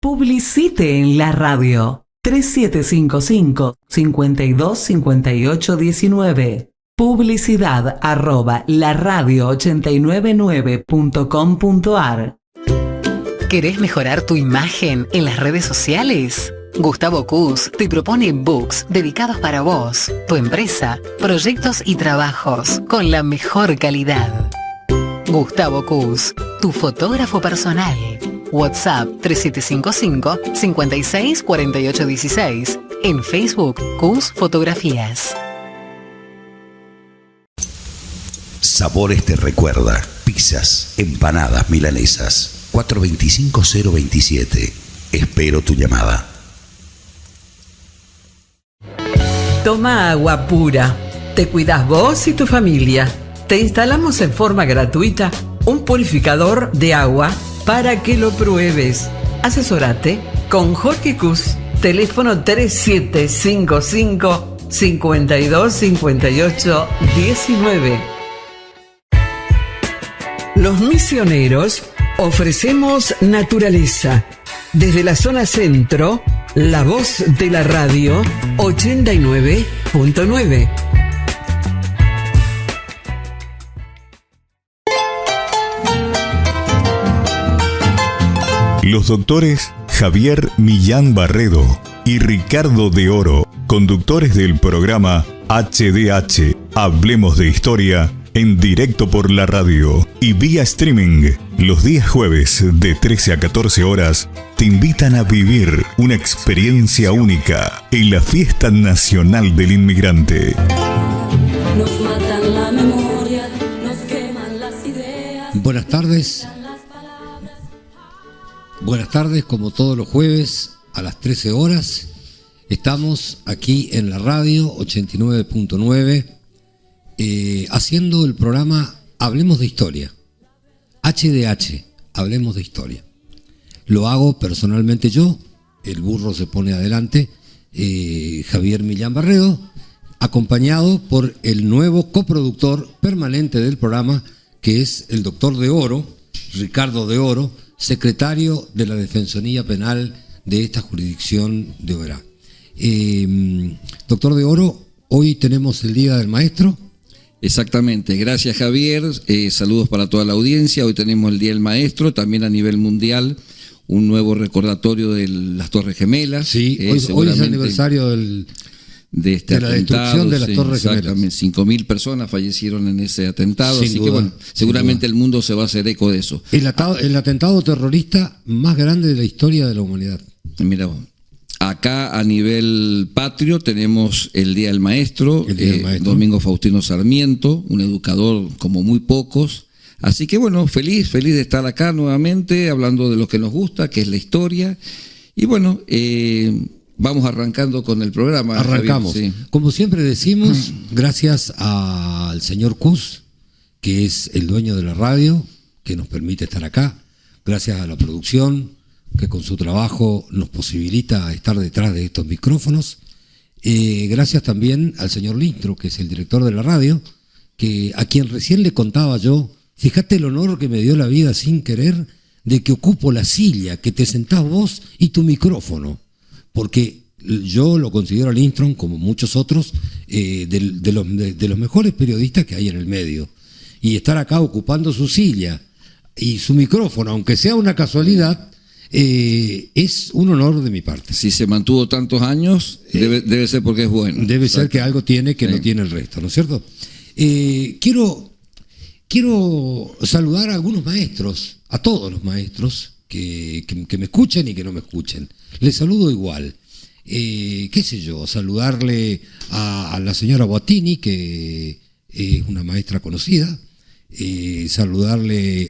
Publicite en la radio. 3755-525819. Publicidad @laradio899.com.ar. ¿Querés mejorar tu imagen en las redes sociales? Gustavo Cus te propone books dedicados para vos, tu empresa, proyectos y trabajos con la mejor calidad. Gustavo Cus, tu fotógrafo personal. WhatsApp 3755-564816. En Facebook, Cus Fotografías. Sabores te recuerda. Pizzas, empanadas, milanesas. 425-027. Espero tu llamada. Toma agua pura. Te cuidas vos y tu familia. Te instalamos en forma gratuita un purificador de agua para que lo pruebes. Asesórate con Jorge Cus. Teléfono 3755-525819. Los misioneros ofrecemos naturaleza. Desde la zona centro, la voz de la radio 89.9. Los doctores Javier Millán Barredo y Ricardo de Oro, conductores del programa HDH, Hablemos de Historia, en directo por la radio y vía streaming, los días jueves de 13 a 14 horas, te invitan a vivir una experiencia única en la Fiesta Nacional del Inmigrante. Nos matan la memoria, nos queman las ideas. Buenas tardes. Buenas tardes, como todos los jueves a las 13 horas. Estamos aquí en la radio 89.9 haciendo el programa Hablemos de Historia. HDH, Hablemos de Historia. Lo hago personalmente yo, el burro se pone adelante, Javier Millán Barredo, acompañado por el nuevo coproductor permanente del programa, que es el doctor de Oro, Ricardo de Oro, secretario de la Defensoría Penal de esta jurisdicción de Oberá. Doctor de Oro, hoy tenemos el Día del Maestro. Exactamente, gracias Javier, saludos para toda la audiencia. Hoy tenemos el Día del Maestro, también a nivel mundial, un nuevo recordatorio de las Torres Gemelas. Sí, hoy es el aniversario de la destrucción de las Torres Gemelas. Exactamente, 5.000 personas fallecieron en ese atentado, Sin así duda, que bueno, seguramente el mundo se va a hacer eco de eso. El atentado terrorista más grande de la historia de la humanidad. Mira vos. Acá a nivel patrio tenemos el Día del Maestro, Domingo Faustino Sarmiento, un educador como muy pocos. Así que bueno, feliz de estar acá nuevamente, hablando de lo que nos gusta, que es la historia. Y bueno, vamos arrancando con el programa. Arrancamos. Javier, sí. Como siempre decimos, gracias al señor Cus, que es el dueño de la radio, que nos permite estar acá. Gracias a la producción, que con su trabajo nos posibilita estar detrás de estos micrófonos. Gracias también al señor Lintro, que es el director de la radio, a quien recién le contaba yo, fíjate el honor que me dio la vida sin querer, de que ocupo la silla, que te sentás vos y tu micrófono, porque yo lo considero a Lindstrom, como muchos otros, de los mejores periodistas que hay en el medio. Y estar acá ocupando su silla y su micrófono, aunque sea una casualidad, es un honor de mi parte. Si se mantuvo tantos años, debe ser porque es bueno. Debe ser que algo tiene que no tiene el resto, ¿no es cierto? Quiero saludar a algunos maestros, a todos los maestros que me escuchen y que no me escuchen. Les saludo igual. Qué sé yo, saludarle a la señora Boatini, que es una maestra conocida, saludarle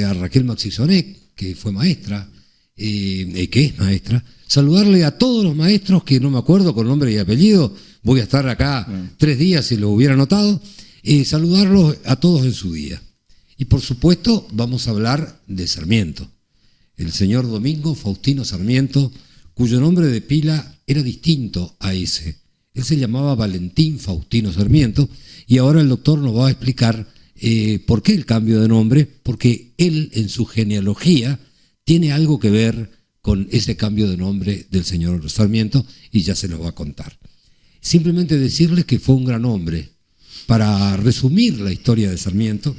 a Raquel Maxisonek, que fue maestra, que es maestra, saludarle a todos los maestros que no me acuerdo con nombre y apellido, voy a estar acá 3 días si lo hubiera notado, saludarlos a todos en su día. Y por supuesto vamos a hablar de Sarmiento, el señor Domingo Faustino Sarmiento, cuyo nombre de pila era distinto a ese. Él se llamaba Valentín Faustino Sarmiento, y ahora el doctor nos va a explicar ¿Por qué el cambio de nombre? Porque él en su genealogía tiene algo que ver con ese cambio de nombre del señor Sarmiento y ya se nos va a contar. Simplemente decirles que fue un gran hombre. Para resumir la historia de Sarmiento,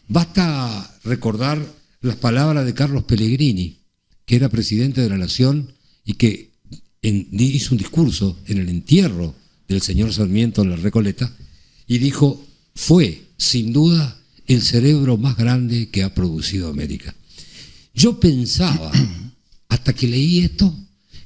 basta recordar las palabras de Carlos Pellegrini, que era presidente de la Nación y que hizo un discurso en el entierro del señor Sarmiento en la Recoleta y dijo: fue, sin duda, el cerebro más grande que ha producido América. Yo pensaba, hasta que leí esto,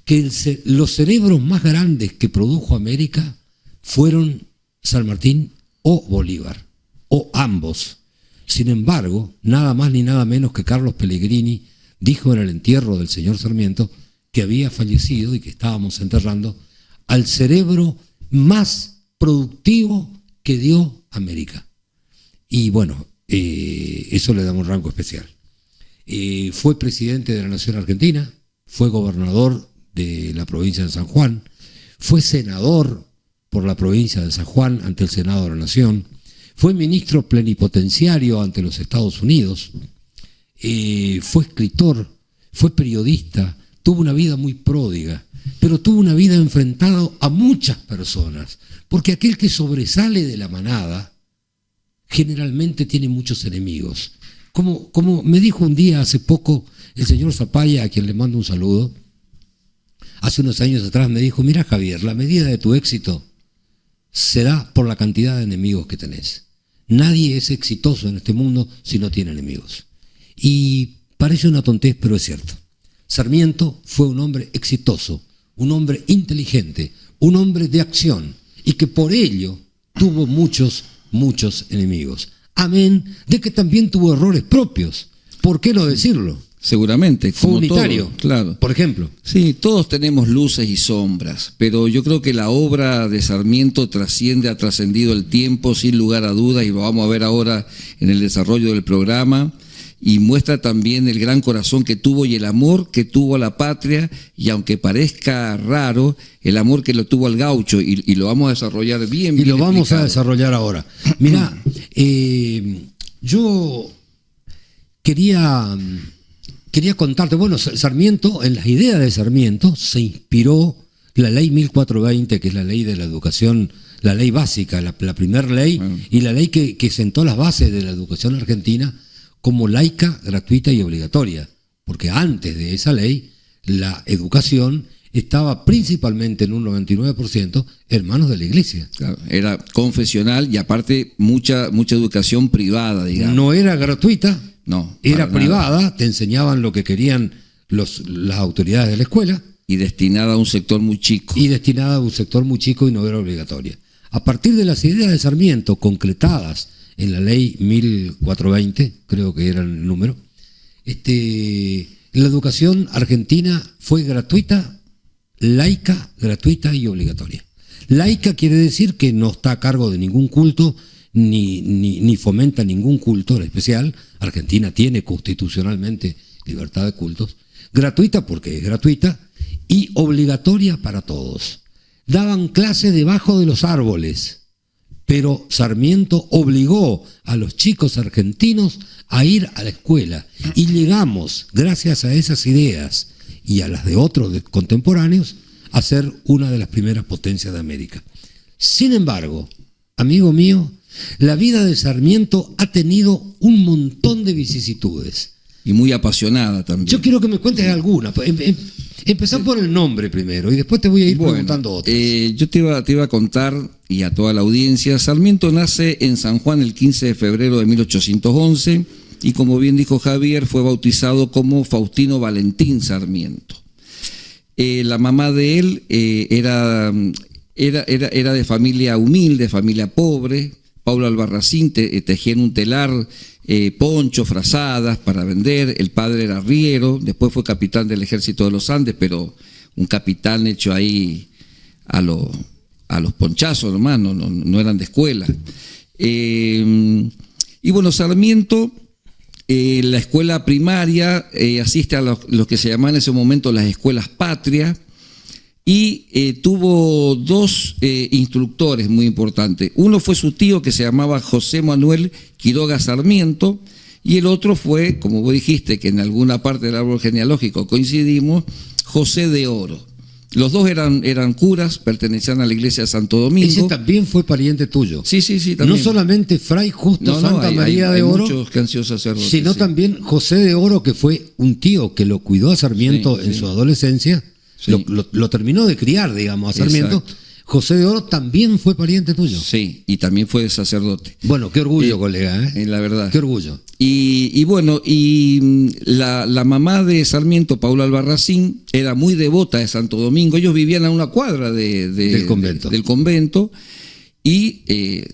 que los cerebros más grandes que produjo América fueron San Martín o Bolívar, o ambos. Sin embargo, nada más ni nada menos que Carlos Pellegrini dijo en el entierro del señor Sarmiento que había fallecido y que estábamos enterrando al cerebro más productivo que dio América. Y bueno, eso le damos rango especial. Fue presidente de la Nación Argentina, fue gobernador de la provincia de San Juan, fue senador por la provincia de San Juan ante el Senado de la Nación, fue ministro plenipotenciario ante los Estados Unidos, fue escritor, fue periodista, tuvo una vida muy pródiga, pero tuvo una vida enfrentada a muchas personas, porque aquel que sobresale de la manada generalmente tiene muchos enemigos. Como me dijo un día hace poco el señor Zapaya, a quien le mando un saludo, hace unos años atrás me dijo: mira, Javier, la medida de tu éxito se da por la cantidad de enemigos que tenés. Nadie es exitoso en este mundo si no tiene enemigos. Y parece una tontez, pero es cierto. Sarmiento fue un hombre exitoso, un hombre inteligente, un hombre de acción, y que por ello tuvo muchos enemigos. Amén de que también tuvo errores propios. ¿Por qué no decirlo? Seguramente. Fue unitario, todo, claro. Por ejemplo. Sí, todos tenemos luces y sombras, pero yo creo que la obra de Sarmiento ha trascendido el tiempo sin lugar a dudas, y lo vamos a ver ahora en el desarrollo del programa, y muestra también el gran corazón que tuvo y el amor que tuvo a la patria, y aunque parezca raro, el amor que lo tuvo al gaucho, y lo vamos a desarrollar bien. Y lo vamos a desarrollar ahora. Mirá, yo quería contarte, bueno, Sarmiento, en las ideas de Sarmiento se inspiró la ley 1420, que es la ley de la educación, la ley básica, la primera ley, y la ley que sentó las bases de la educación argentina como laica, gratuita y obligatoria, porque antes de esa ley la educación estaba principalmente en un 99% en manos de la iglesia. Claro, era confesional y aparte mucha educación privada, digamos. No era gratuita. No, era privada, nada. Te enseñaban lo que querían las autoridades de la escuela. Y destinada a un sector muy chico. Y no era obligatoria. A partir de las ideas de Sarmiento, concretadas en la ley 1420, creo que era el número, la educación argentina fue gratuita, laica, gratuita y obligatoria. Laica quiere decir que no está a cargo de ningún culto, ni fomenta ningún culto en especial. Argentina tiene constitucionalmente libertad de cultos. Gratuita porque es gratuita y obligatoria para todos. Daban clase debajo de los árboles, pero Sarmiento obligó a los chicos argentinos a ir a la escuela y llegamos, gracias a esas ideas y a las de otros contemporáneos, a ser una de las primeras potencias de América. Sin embargo, amigo mío, la vida de Sarmiento ha tenido un montón de vicisitudes. Y muy apasionada también. Yo quiero que me cuentes alguna. Empezar por el nombre primero y después te voy a ir preguntando otras. Yo te iba a contar, y a toda la audiencia, Sarmiento nace en San Juan el 15 de febrero de 1811 y, como bien dijo Javier, fue bautizado como Faustino Valentín Sarmiento. La mamá de él era de familia humilde, familia pobre. Paulo Albarracín tejía en un telar ponchos, frazadas para vender. El padre era arriero, después fue capitán del ejército de los Andes, pero un capitán hecho ahí a los ponchazos nomás, no eran de escuela. Y bueno, Sarmiento, la escuela primaria, asiste a lo que se llamaban en ese momento las escuelas patrias. y tuvo dos instructores muy importantes. Uno fue su tío, que se llamaba José Manuel Quiroga Sarmiento, y el otro fue, como vos dijiste, que en alguna parte del árbol genealógico coincidimos, José de Oro. Los dos eran curas, pertenecían a la iglesia de Santo Domingo. Ese también fue pariente tuyo. Sí, también. No solamente Fray Justo Santa María de Oro, muchos que han sido sacerdotes, sino también José de Oro, que fue un tío que lo cuidó a Sarmiento en su adolescencia, lo terminó de criar, digamos, a Sarmiento. Exacto. José de Oro también fue pariente tuyo. Sí, y también fue sacerdote. Bueno, qué orgullo, colega, ¿eh? La verdad. Qué orgullo. Y bueno, la mamá de Sarmiento, Paula Albarracín, era muy devota de Santo Domingo. Ellos vivían a una cuadra del convento. Y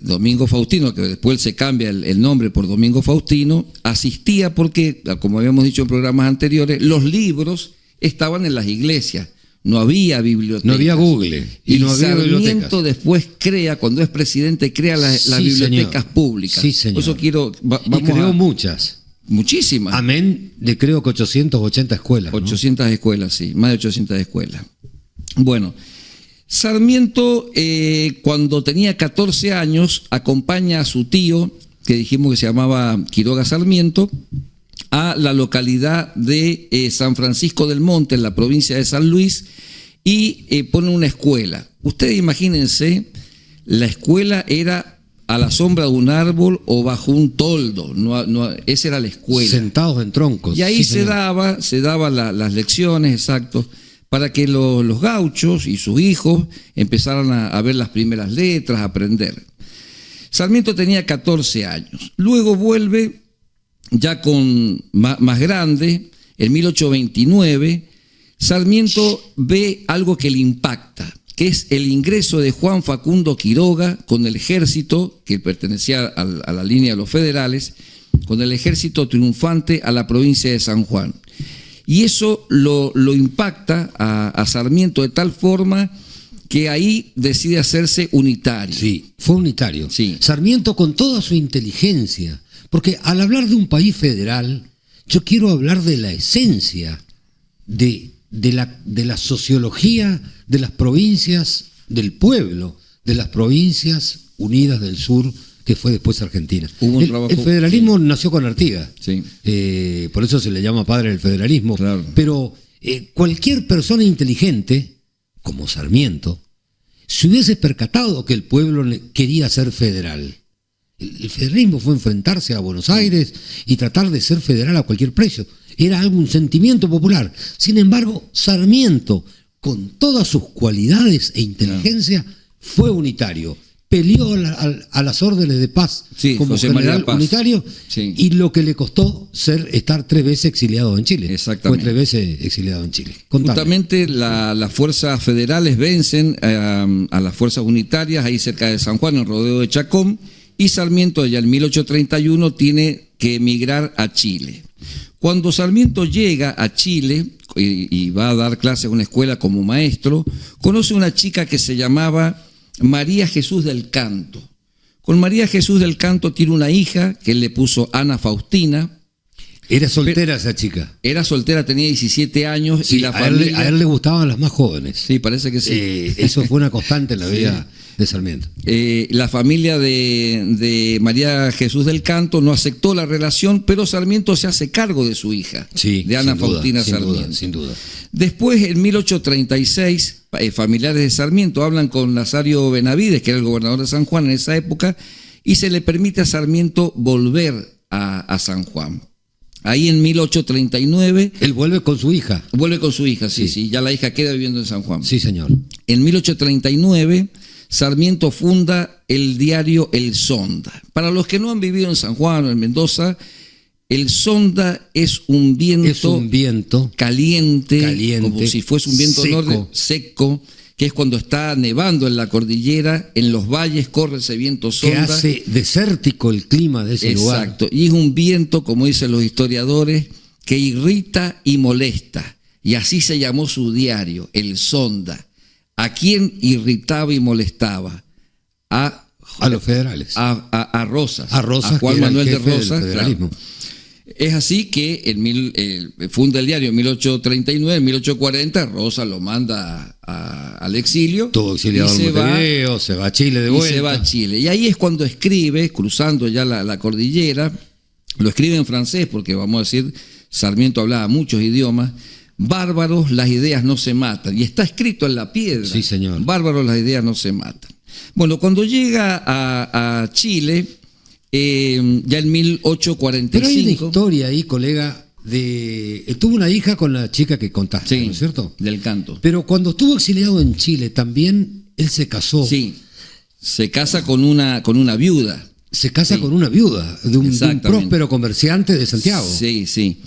Domingo Faustino, que después se cambia el nombre por Domingo Faustino, asistía porque, como habíamos dicho en programas anteriores, los libros estaban en las iglesias. No había bibliotecas. No había Google. Y no había Sarmiento después cuando es presidente, crea las bibliotecas públicas. Sí, señor. Por eso creó muchas. Muchísimas. Amén de creo que 880 escuelas. 800 escuelas, sí. Más de 800 escuelas. Bueno, Sarmiento, cuando tenía 14 años, acompaña a su tío, que dijimos que se llamaba Quiroga Sarmiento, a la localidad de San Francisco del Monte, en la provincia de San Luis, y pone una escuela. Ustedes imagínense, la escuela era a la sombra de un árbol o bajo un toldo, esa era la escuela. Sentados en troncos. Y ahí se daba las lecciones, exacto, para que los gauchos y sus hijos empezaran a ver las primeras letras, a aprender. Sarmiento tenía 14 años, luego vuelve ya con más grande, en 1829, Sarmiento ve algo que le impacta, que es el ingreso de Juan Facundo Quiroga con el ejército, que pertenecía a la línea de los federales, con el ejército triunfante a la provincia de San Juan. Y eso lo impacta a Sarmiento de tal forma que ahí decide hacerse unitario. Sí, fue unitario. Sí. Sarmiento, con toda su inteligencia, porque al hablar de un país federal, yo quiero hablar de la esencia de la sociología de las provincias del pueblo, de las provincias unidas del sur, que fue después Argentina. El federalismo nació con Artigas, por eso se le llama padre del federalismo, claro. Pero cualquier persona inteligente, como Sarmiento, se hubiese percatado que el pueblo quería ser federal. El federalismo fue enfrentarse a Buenos Aires y tratar de ser federal a cualquier precio. Era un sentimiento popular. Sin embargo, Sarmiento, con todas sus cualidades e inteligencia, fue unitario. Peleó a las órdenes de paz como general unitario, y lo que le costó estar 3 veces exiliado en Chile. Exactamente. Fue 3 veces exiliado en Chile. Contame. Justamente las fuerzas federales vencen a las fuerzas unitarias ahí cerca de San Juan, en el rodeo de Chacón, y Sarmiento ya en 1831 tiene que emigrar a Chile. Cuando Sarmiento llega a Chile y va a dar clases en una escuela como maestro, conoce una chica que se llamaba María Jesús del Canto. Con María Jesús del Canto tiene una hija que él le puso Ana Faustina. Era soltera esa chica. Era soltera, tenía 17 años. Sí, y a él le gustaban las más jóvenes. Sí, parece que sí. Eso fue una constante en la vida de Sarmiento. La familia de María Jesús del Canto no aceptó la relación, pero Sarmiento se hace cargo de su hija, de Ana Faustina Sarmiento. Sin duda. Después, en 1836, familiares de Sarmiento hablan con Nazario Benavides, que era el gobernador de San Juan en esa época, y se le permite a Sarmiento volver a San Juan. Ahí en 1839... Él vuelve con su hija. Vuelve con su hija, sí. Ya la hija queda viviendo en San Juan. Sí, señor. En 1839... Sarmiento funda el diario El Sonda. Para los que no han vivido en San Juan o en Mendoza, el Sonda es un viento caliente, como si fuese un viento seco, que es cuando está nevando en la cordillera, en los valles corre ese viento Sonda. Que hace desértico el clima de ese lugar. Exacto, y es un viento, como dicen los historiadores, que irrita y molesta. Y así se llamó su diario, El Sonda. ¿A quién irritaba y molestaba? A los federales. A Rosas. A Rosas, a Juan Manuel de Rosas. Federalismo. Claro. Es así que funda el diario en 1839, en 1840 Rosa lo manda al exilio. Todo exiliado al Montevideo, se va a Chile de vuelta. Y se va a Chile. Y ahí es cuando escribe, cruzando ya la cordillera, lo escribe en francés porque vamos a decir, Sarmiento hablaba muchos idiomas. Bárbaros, las ideas no se matan. Y está escrito en la piedra. Sí, señor. Bárbaros, las ideas no se matan. Bueno, cuando llega a Chile, ya en 1845... Pero hay una historia ahí, colega, tuvo una hija con la chica que contaste, sí, ¿no es cierto? Del canto. Pero cuando estuvo exiliado en Chile, también él se casó. Sí, se casa con una viuda. Se casa con una viuda de un próspero comerciante de Santiago. Sí, sí.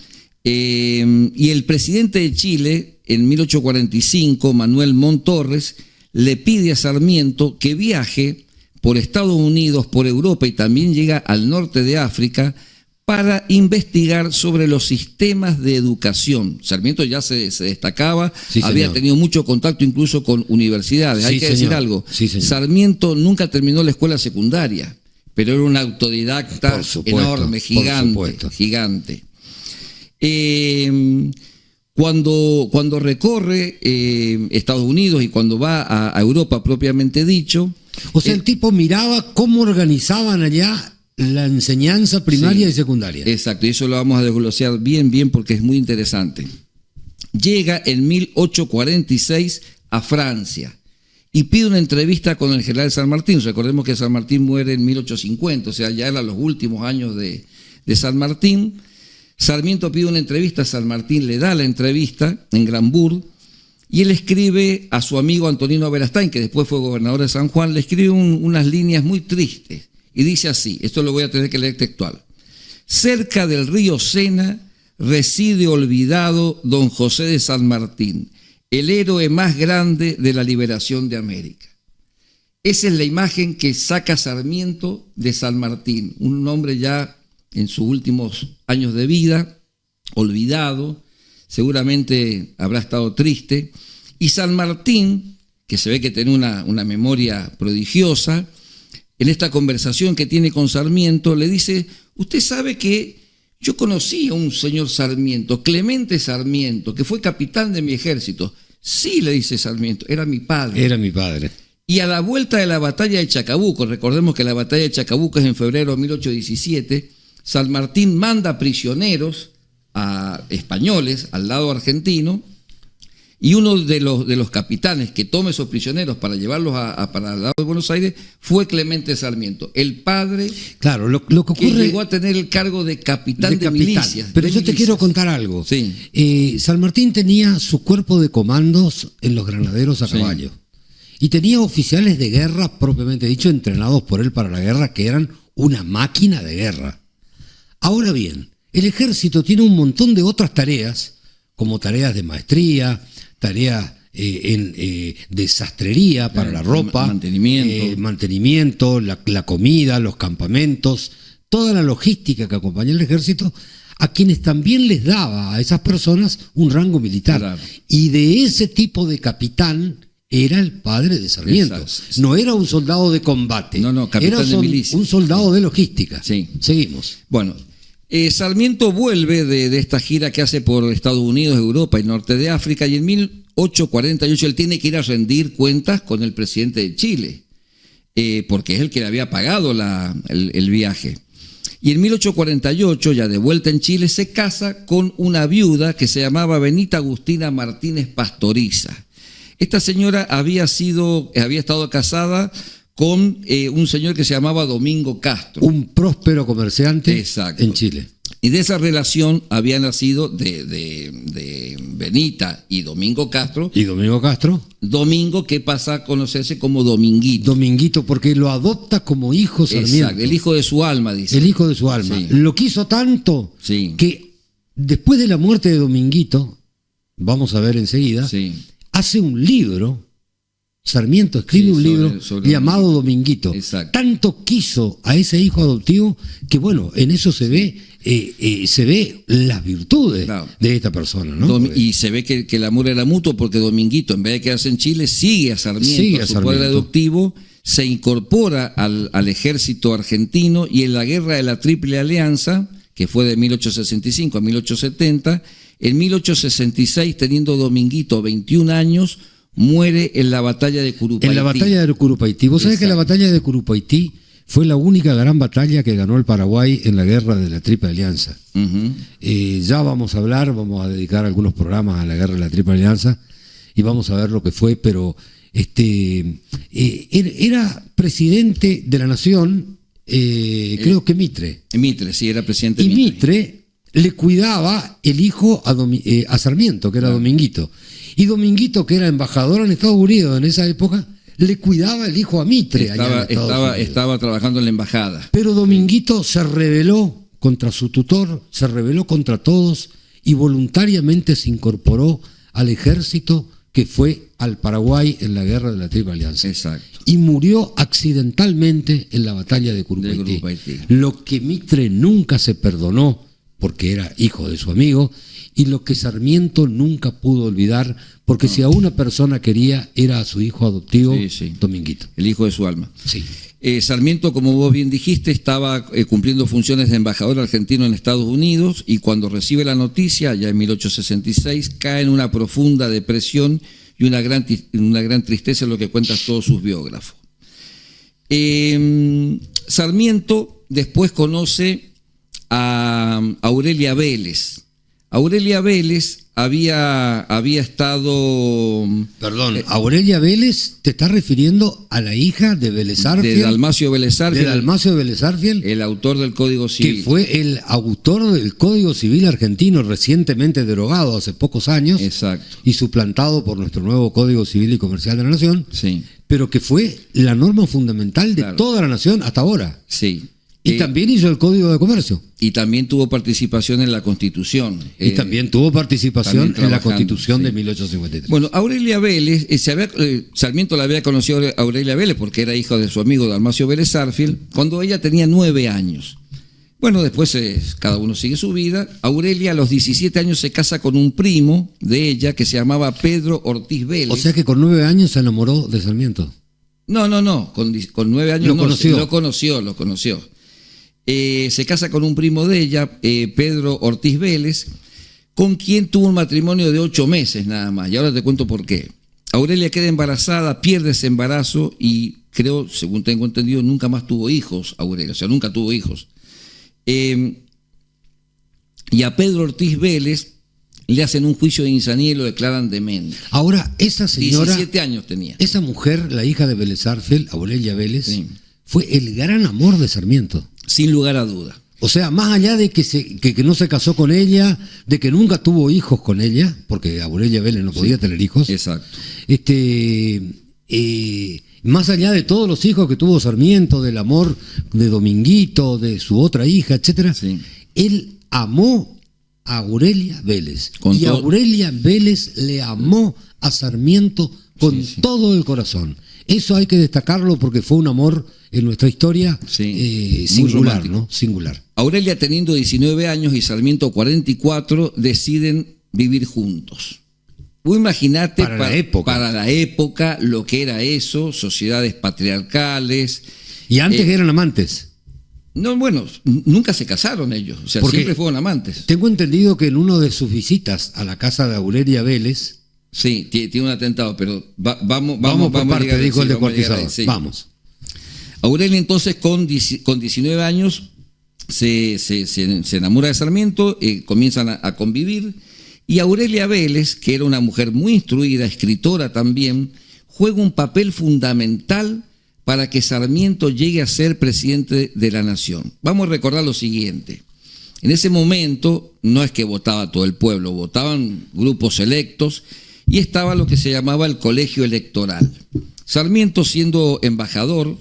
Y el presidente de Chile, en 1845, Manuel Montt Torres, le pide a Sarmiento que viaje por Estados Unidos, por Europa y también llega al norte de África para investigar sobre los sistemas de educación. Sarmiento ya se destacaba, sí, había tenido mucho contacto incluso con universidades. Sí, hay que decir algo, sí, Sarmiento nunca terminó la escuela secundaria, pero era un autodidacta enorme, gigante. Cuando recorre Estados Unidos y cuando va a Europa propiamente dicho... O sea, el tipo miraba cómo organizaban allá la enseñanza primaria y secundaria. Exacto, y eso lo vamos a desglosar bien porque es muy interesante. Llega en 1846 a Francia y pide una entrevista con el general San Martín. Recordemos que San Martín muere en 1850, o sea, ya eran los últimos años de San Martín. Sarmiento pide una entrevista, San Martín le da la entrevista en Granburg y él escribe a su amigo Antonino Verastain, que después fue gobernador de San Juan, le escribe unas líneas muy tristes y dice así, esto lo voy a tener que leer textual: cerca del río Sena reside olvidado don José de San Martín, el héroe más grande de la liberación de América. Esa es la imagen que saca Sarmiento de San Martín, un hombre ya en sus últimos años de vida, olvidado, seguramente habrá estado triste, y San Martín, que se ve que tiene una memoria prodigiosa, en esta conversación que tiene con Sarmiento, le dice, usted sabe que yo conocí a un señor Sarmiento, Clemente Sarmiento, que fue capitán de mi ejército. Sí, le dice Sarmiento, era mi padre. Era mi padre. Y a la vuelta de la batalla de Chacabuco, recordemos que la batalla de Chacabuco es en febrero de 1817, San Martín manda prisioneros a españoles al lado argentino y uno de los capitanes que toma esos prisioneros para llevarlos para el lado de Buenos Aires fue Clemente Sarmiento, el padre, claro, lo que ocurre, que llegó a tener el cargo de capitán de milicias. Pero yo te quiero contar algo. Sí. San Martín tenía su cuerpo de comandos en los granaderos a caballo y tenía oficiales de guerra propiamente dicho, entrenados por él para la guerra, que eran una máquina de guerra. Ahora bien, el ejército tiene un montón de otras tareas, como tareas de maestría, tareas de sastrería para la ropa, mantenimiento, la comida, los campamentos, toda la logística que acompaña al ejército, a quienes también les daba a esas personas un rango militar. Claro. Y de ese tipo de capitán era el padre de Sarmiento. Exacto. No era un soldado de combate, capitán era de milicia. Un soldado de logística. Sí. Seguimos. Bueno, Sarmiento vuelve de esta gira que hace por Estados Unidos, Europa y norte de África, y en 1848 él tiene que ir a rendir cuentas con el presidente de Chile, porque es el que le había pagado el viaje. Y en 1848, ya de vuelta en Chile, se casa con una viuda que se llamaba Benita Agustina Martínez Pastoriza. Esta señora había estado casada con un señor que se llamaba Domingo Castro. Un próspero comerciante. Exacto. En Chile. Y de esa relación había nacido de Benita y Domingo Castro. ¿Y Domingo Castro? Domingo, que pasa a conocerse como Dominguito. Dominguito, porque lo adopta como hijo Sarmiento. Exacto, el hijo de su alma, dice. El hijo de su alma. Sí. Lo quiso tanto que después de la muerte de Dominguito, vamos a ver enseguida, hace un libro. Sarmiento escribe un libro llamado Dominguito. Exacto. Tanto quiso a ese hijo adoptivo que, bueno, en eso se ve las virtudes de esta persona, ¿no? Y se ve que el amor era mutuo, porque Dominguito, en vez de quedarse en Chile, sigue a Sarmiento, su padre adoptivo, se incorpora al ejército argentino, y en la guerra de la Triple Alianza, que fue de 1865 a 1870. En 1866, teniendo Dominguito 21 años, muere en la batalla de Curupaití. En la batalla de Curupaití. Vos sabés que la batalla de Curupaití fue la única gran batalla que ganó el Paraguay en la guerra de la Triple Alianza. Ya vamos a dedicar algunos programas a la guerra de la Triple Alianza y vamos a ver lo que fue, pero era presidente de la nación, creo que Mitre. Mitre, sí, era presidente y Mitre. Mitre le cuidaba el hijo a Sarmiento, que era Dominguito. Y Dominguito, que era embajador en Estados Unidos en esa época, le cuidaba el hijo a Mitre. Estaba trabajando en la embajada. Pero Dominguito se rebeló contra su tutor, se rebeló contra todos y voluntariamente se incorporó al ejército que fue al Paraguay en la guerra de la Triple Alianza. Exacto. Y murió accidentalmente en la batalla de Curupaití. Lo que Mitre nunca se perdonó, porque era hijo de su amigo, y lo que Sarmiento nunca pudo olvidar, porque si a una persona quería, era a su hijo adoptivo, Dominguito. El hijo de su alma. Sí. Sarmiento, como vos bien dijiste, estaba cumpliendo funciones de embajador argentino en Estados Unidos, y cuando recibe la noticia, ya en 1866, cae en una profunda depresión y una gran tristeza, lo que cuentan todos sus biógrafos. Sarmiento después conoce a Aurelia Vélez. Aurelia Vélez había estado... Perdón, Aurelia Vélez, ¿te estás refiriendo a la hija de Vélez Arfiel? De Dalmacio Vélez Arfiel. De Dalmacio Vélez Arfiel. El autor del Código Civil. Que fue el autor del Código Civil argentino, recientemente derogado hace pocos años. Exacto. Y suplantado por nuestro nuevo Código Civil y Comercial de la Nación. Sí. Pero que fue la norma fundamental de toda la nación hasta ahora. Sí. Y también hizo el Código de Comercio. Y también tuvo participación en la Constitución. Y también tuvo participación en la Constitución de 1853. Bueno, Aurelia Vélez, Sarmiento la había conocido a Aurelia Vélez porque era hija de su amigo Dalmacio Vélez Arfiel, cuando ella tenía 9 años. Bueno, después cada uno sigue su vida. Aurelia a los 17 años se casa con un primo de ella que se llamaba Pedro Ortiz Vélez. O sea que con 9 años se enamoró de Sarmiento. No, con 9 años lo conoció. Se casa con un primo de ella, Pedro Ortiz Vélez, con quien tuvo un matrimonio de 8 meses nada más. Y ahora te cuento por qué. Aurelia queda embarazada, pierde ese embarazo y creo, según tengo entendido, nunca más tuvo hijos, Aurelia. O sea, nunca tuvo hijos. Y a Pedro Ortiz Vélez le hacen un juicio de insanía y lo declaran demente. Ahora, esa señora... 17 años tenía. Esa mujer, la hija de Vélez Arfiel, Aurelia Vélez, fue el gran amor de Sarmiento. Sin lugar a duda. O sea, más allá de que no se casó con ella, de que nunca tuvo hijos con ella, porque Aurelia Vélez no podía tener hijos. Exacto. Más allá de todos los hijos que tuvo Sarmiento, del amor de Dominguito, de su otra hija, etcétera, él amó a Aurelia Vélez. Aurelia Vélez le amó a Sarmiento con todo el corazón. Eso hay que destacarlo porque fue un amor en nuestra historia singular, ¿no? Singular. Aurelia, teniendo 19 años, y Sarmiento 44, deciden vivir juntos. Vos imaginate para la época lo que era eso, sociedades patriarcales. Y antes eran amantes. No, bueno, nunca se casaron ellos, o sea, siempre fueron amantes. Tengo entendido que en una de sus visitas a la casa de Aurelia Vélez... Sí, tiene un atentado, pero vamos por parte, dijo el descuartizador. Vamos. Aurelia entonces con 19 años se enamora de Sarmiento, comienzan a convivir, y Aurelia Vélez, que era una mujer muy instruida, escritora también, juega un papel fundamental para que Sarmiento llegue a ser presidente de la nación. Vamos a recordar lo siguiente. En ese momento no es que votaba todo el pueblo, votaban grupos electos, y estaba lo que se llamaba el colegio electoral. Sarmiento, siendo embajador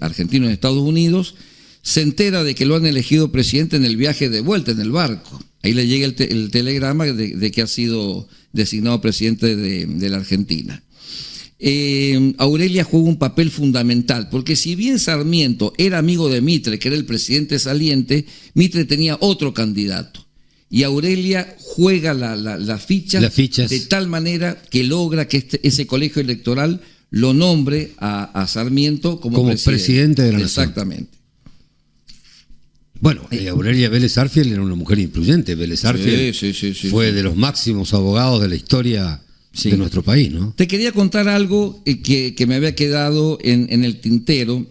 argentino en Estados Unidos, se entera de que lo han elegido presidente en el viaje de vuelta, en el barco. Ahí le llega el telegrama de que ha sido designado presidente de la Argentina. Aurelia juega un papel fundamental, porque si bien Sarmiento era amigo de Mitre, que era el presidente saliente, Mitre tenía otro candidato. Y Aurelia juega las fichas de tal manera que logra que ese colegio electoral lo nombre a Sarmiento como presidente de la nación. Exactamente. Bueno, Aurelia Vélez Arfiel era una mujer influyente. Vélez Arfiel fue de los máximos abogados de la historia de nuestro país, ¿no? Te quería contar algo que me había quedado en el tintero,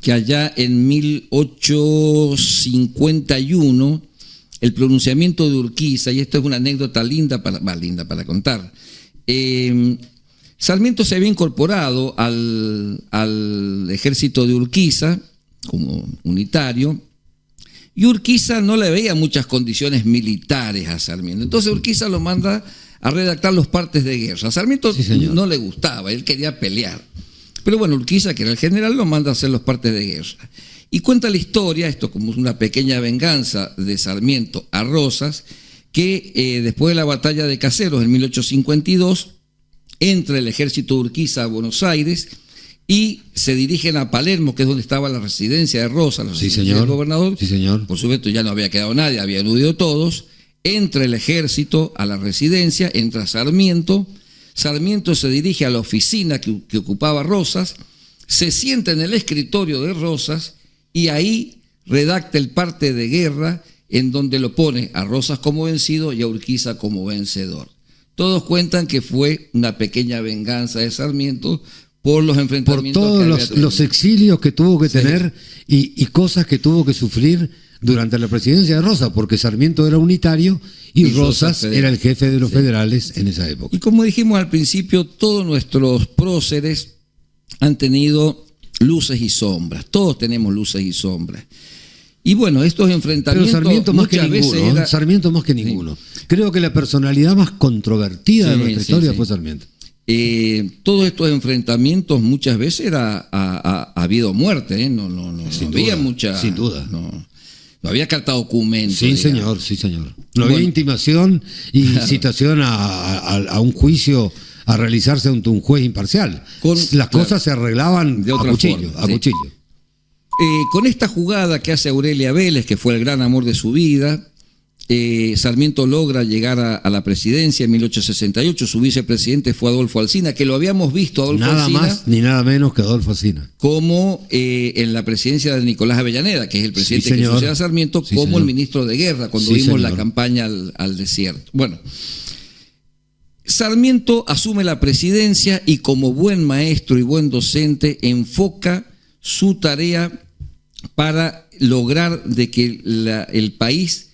que allá en 1851, el pronunciamiento de Urquiza, y esto es una anécdota linda para contar, Sarmiento se había incorporado al ejército de Urquiza como unitario, y Urquiza no le veía muchas condiciones militares a Sarmiento. Entonces Urquiza lo manda a redactar los partes de guerra. A Sarmiento no le gustaba, él quería pelear. Pero bueno, Urquiza, que era el general, lo manda a hacer los partes de guerra. Y cuenta la historia, esto como una pequeña venganza de Sarmiento a Rosas, que después de la batalla de Caseros en 1852, entra el ejército de Urquiza a Buenos Aires y se dirigen a Palermo, que es donde estaba la residencia de Rosas, la residencia del gobernador. Sí, señor. Por supuesto, ya no había quedado nadie, habían huido todos. Entra el ejército a la residencia, entra Sarmiento. Sarmiento se dirige a la oficina que ocupaba Rosas, se sienta en el escritorio de Rosas y ahí redacta el parte de guerra en donde lo pone a Rosas como vencido y a Urquiza como vencedor. Todos cuentan que fue una pequeña venganza de Sarmiento por los enfrentamientos. Por todos los exilios que tuvo que tener y cosas que tuvo que sufrir durante la presidencia de Rosas, porque Sarmiento era unitario y Rosas era el jefe de los federales en esa época. Y como dijimos al principio, todos nuestros próceres han tenido luces y sombras. Todos tenemos luces y sombras. Y bueno, estos enfrentamientos Pero Sarmiento más que muchas ninguno, veces Sarmiento más que ninguno. Creo que la personalidad más controvertida de nuestra historia fue Sarmiento. Todos estos enfrentamientos muchas veces ha habido muerte, no había mucha. Sin duda. No había carta documento. Sí, señor. No había intimación y citación a un juicio a realizarse ante un juez imparcial. Las cosas se arreglaban de otra forma, a cuchillo. Con esta jugada que hace Aurelia Vélez, que fue el gran amor de su vida, Sarmiento logra llegar a la presidencia en 1868. Su vicepresidente fue Adolfo Alsina, que lo habíamos visto, Adolfo Alsina. Nada más ni nada menos que Adolfo Alsina. Como en la presidencia de Nicolás Avellaneda, que es el presidente que sucede a Sarmiento, como el ministro de Guerra, cuando vimos la campaña al desierto. Bueno, Sarmiento asume la presidencia y como buen maestro y buen docente enfoca su tarea para lograr de que el país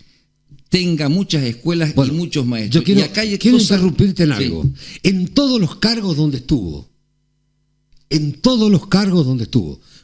tenga muchas escuelas y muchos maestros. Yo quiero interrumpirte en algo. En todos los cargos donde estuvo,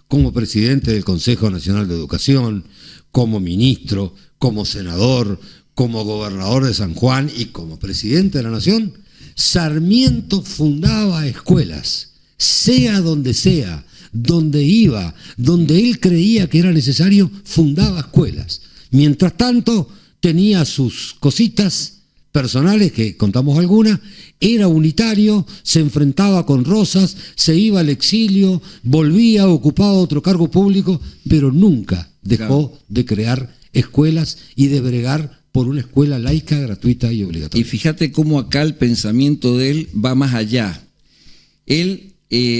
como presidente del Consejo Nacional de Educación, como ministro, como senador, como gobernador de San Juan y como presidente de la Nación, Sarmiento fundaba escuelas, sea, donde iba, donde él creía que era necesario, fundaba escuelas. Mientras tanto, tenía sus cositas personales, que contamos algunas, era unitario, se enfrentaba con Rosas, se iba al exilio, volvía, ocupaba otro cargo público, pero nunca dejó de crear escuelas y de bregar por una escuela laica, gratuita y obligatoria. Y fíjate cómo acá el pensamiento de él va más allá. Él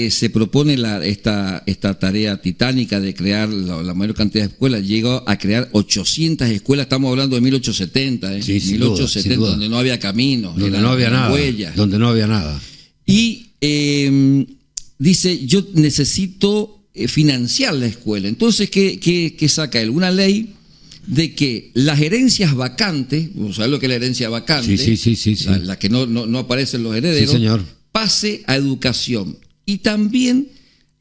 se propone esta tarea titánica de crear la mayor cantidad de escuelas. Llegó a crear 800 escuelas, estamos hablando de 1870, 1870, duda. Donde no había caminos, donde no había nada, huellas. Donde no había nada. Y dice, yo necesito financiar la escuela. Entonces, ¿qué saca él? Una ley de que las herencias vacantes, ¿sabes lo que es la herencia vacante? Sí. La que no aparecen los herederos, sí, señor. Pase a educación. Y también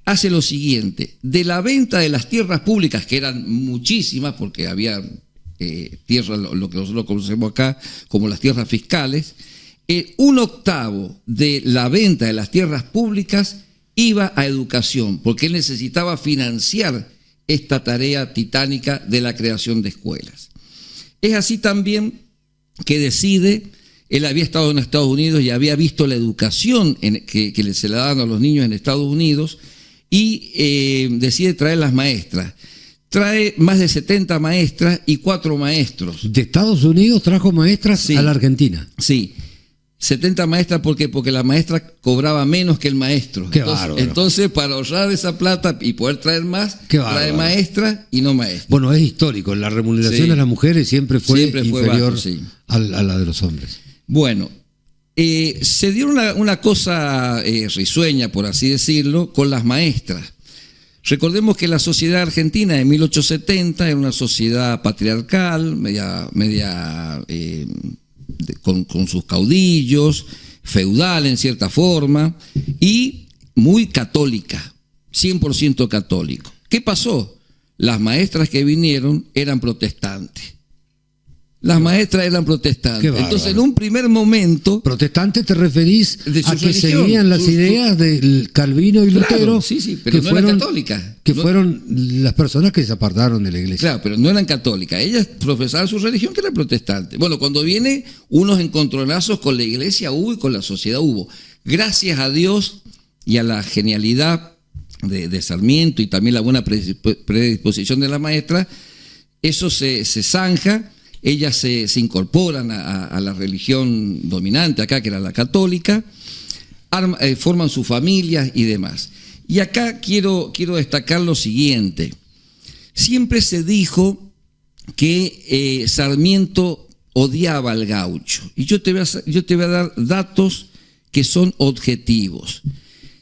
hace lo siguiente: de la venta de las tierras públicas, que eran muchísimas, porque había tierras, lo que nosotros conocemos acá como las tierras fiscales, 1/8 de la venta de las tierras públicas iba a educación, porque él necesitaba financiar esta tarea titánica de la creación de escuelas. Es así también que decide. Él había estado en Estados Unidos y había visto la educación que se le daban a los niños en Estados Unidos y decide traer las maestras. Trae más de 70 maestras y 4 maestros. De Estados Unidos trajo maestras a la Argentina. Sí. 70 maestras, ¿por qué? Porque la maestra cobraba menos que el maestro. Entonces, para ahorrar esa plata y poder traer más, trae maestra y no maestro. Bueno, es histórico. La remuneración de las mujeres siempre fue inferior bajo, a la de los hombres. Bueno, se dio una cosa risueña, por así decirlo, con las maestras. Recordemos que la sociedad argentina de 1870 era una sociedad patriarcal, media con sus caudillos, feudal en cierta forma, y muy católica, 100% católico. ¿Qué pasó? Las maestras que vinieron eran protestantes. Las maestras eran protestantes. Entonces, en un primer momento... ¿Protestante te referís a que seguían las ideas del Calvino y Lutero? Sí, pero no eran católicas. Que fueron las personas que se apartaron de la iglesia. Claro, pero no eran católicas. Ellas profesaban su religión, que era protestante. Bueno, cuando viene unos encontronazos con la iglesia hubo y con la sociedad hubo. Gracias a Dios y a la genialidad de Sarmiento y también la buena predisposición de la maestra, eso se zanja. Ellas se incorporan a la religión dominante acá, que era la católica, forman sus familias y demás. Y acá quiero destacar lo siguiente. Siempre se dijo que Sarmiento odiaba al gaucho. Y yo te voy a dar datos que son objetivos.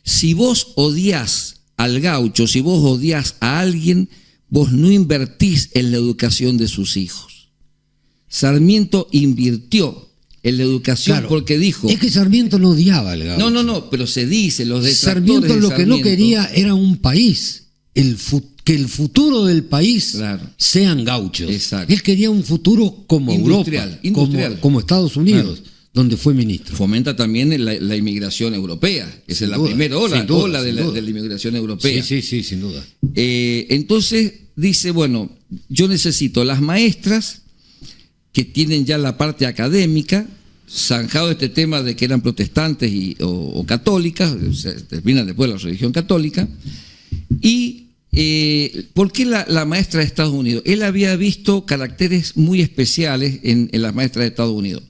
Si vos odiás al gaucho, si vos odiás a alguien, vos no invertís en la educación de sus hijos. Sarmiento invirtió en la educación porque dijo... Es que Sarmiento no odiaba al gaucho. No, pero se dice, los detractores Sarmiento lo que no quería era un país, que el futuro del país sean gauchos. Exacto. Él quería un futuro como industrial. Como Estados Unidos, donde fue ministro. Fomenta también la inmigración europea. Esa es la primera ola de la inmigración europea. Sí, sin duda. Entonces dice, bueno, yo necesito las maestras que tienen ya la parte académica, zanjado este tema de que eran protestantes o católicas, se termina después la religión católica. Y ¿por qué la maestra de Estados Unidos? Él había visto caracteres muy especiales en las maestras de Estados Unidos.